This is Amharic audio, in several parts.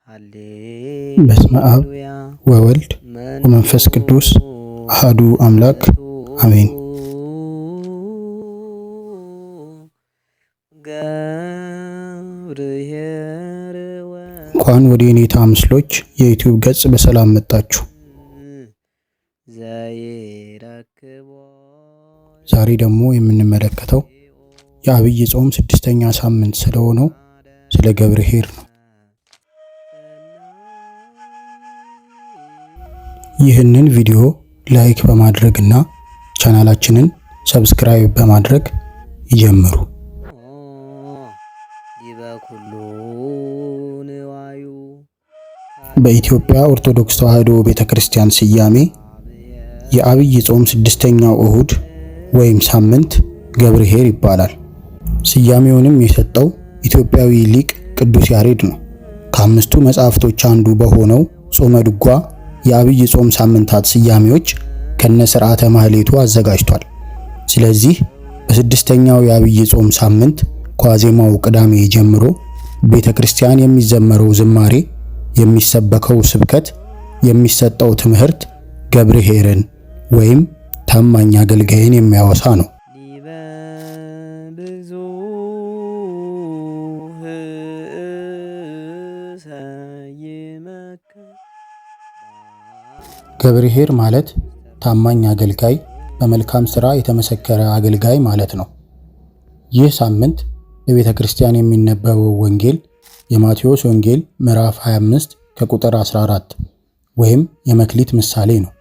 በስመ አብ ወወልድ ወመንፈስ ቅዱስ አሐዱ አምላክ አሜን። እንኳን ወደ የኔታ ምስሎች የዩቲዩብ ገጽ በሰላም መጣችሁ። ዛሬ ደግሞ የምንመለከተው የአብይ ጾም 6ኛ ሳምንት ስለሆነው ስለ ገብርኄር ነው። ይህንን ቪዲዮ ላይክ በማድረግና ቻናላችንን ሰብስክራይብ በማድረግ ይጀምሩ። በኢትዮጵያ ኦርቶዶክስ ተዋሕዶ ቤተክርስቲያን ስያሜ የአብይ ጾም 6ኛው እሁድ ወይም ሳምንት ገብርኄር ይባላል። ስያሜውንም የሰጠው ኢትዮጵያዊ ሊቅ ቅዱስ ያሬድ ነው። ከአምስቱ መጻሕፍቶች አንዱ በሆነው ጾመ ድጓ የአብይ ጾም ሳምንታት ስያሜዎች ከነ ሥርዓተ ማህሌቱ አዘጋጅቷል። ስለዚህ በ6ኛው የአብይ ጾም ሳምንት ከዋዜማው ቅዳሜ ጀምሮ ቤተክርስቲያን የሚዘመረው ዝማሬ፣ የሚሰበከው ስብከት፣ የሚሰጠው ትምህርት ገብርኄርን ወይም ታማኝ አገልጋይን የሚያወሳ ነው። ገብርኄር ማለት ታማኝ አገልጋይ፣ በመልካም ሥራ የተመሰከረ አገልጋይ ማለት ነው። ይህ ሳምንት በቤተ ክርስቲያን የሚነበበው ወንጌል የማቴዎስ ወንጌል ምዕራፍ 25 ከቁጥር 14 ወይም የመክሊት ምሳሌ ነው።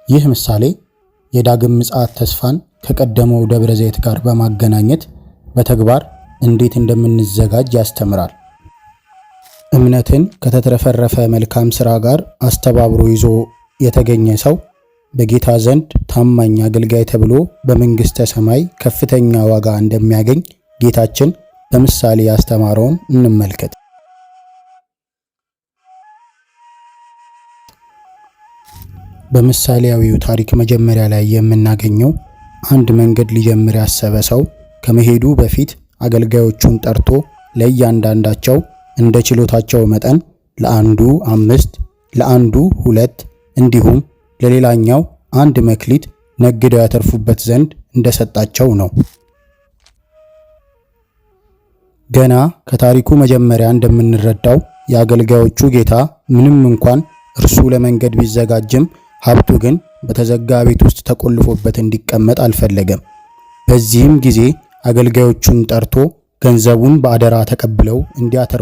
ይህ ምሳሌ የዳግም ምጽአት ተስፋን ከቀደመው ደብረ ዘይት ጋር በማገናኘት በተግባር እንዴት እንደምንዘጋጅ ያስተምራል። እምነትን ከተትረፈረፈ መልካም ሥራ ጋር አስተባብሮ ይዞ የተገኘ ሰው በጌታ ዘንድ ታማኝ አገልጋይ ተብሎ በመንግሥተ ሰማይ ከፍተኛ ዋጋ እንደሚያገኝ ጌታችን በምሳሌ ያስተማረውን እንመልከት። በምሳሌያዊው ታሪክ መጀመሪያ ላይ የምናገኘው አንድ መንገድ ሊጀምር ያሰበ ሰው ከመሄዱ በፊት አገልጋዮቹን ጠርቶ ለእያንዳንዳቸው እንደ ችሎታቸው መጠን ለአንዱ 5 ለአንዱ 2 እንዲሁም ለሌላኛው 1 መክሊት ነግደው ያተርፉበት ዘንድ እንደሰጣቸው ነው። ገና ከታሪኩ መጀመሪያ እንደምንረዳው የአገልጋዮቹ ጌታ ምንም እንኳን እርሱ ለመንገድ ቢዘጋጅም ሀብቱ ግን በተዘጋ ቤት ውስጥ ተቆልፎበት እንዲቀመጥ አልፈለገም። በዚህም ጊዜ አገልጋዮቹን ጠርቶ ገንዘቡን በአደራ ተቀብለው እንዲያተርፉ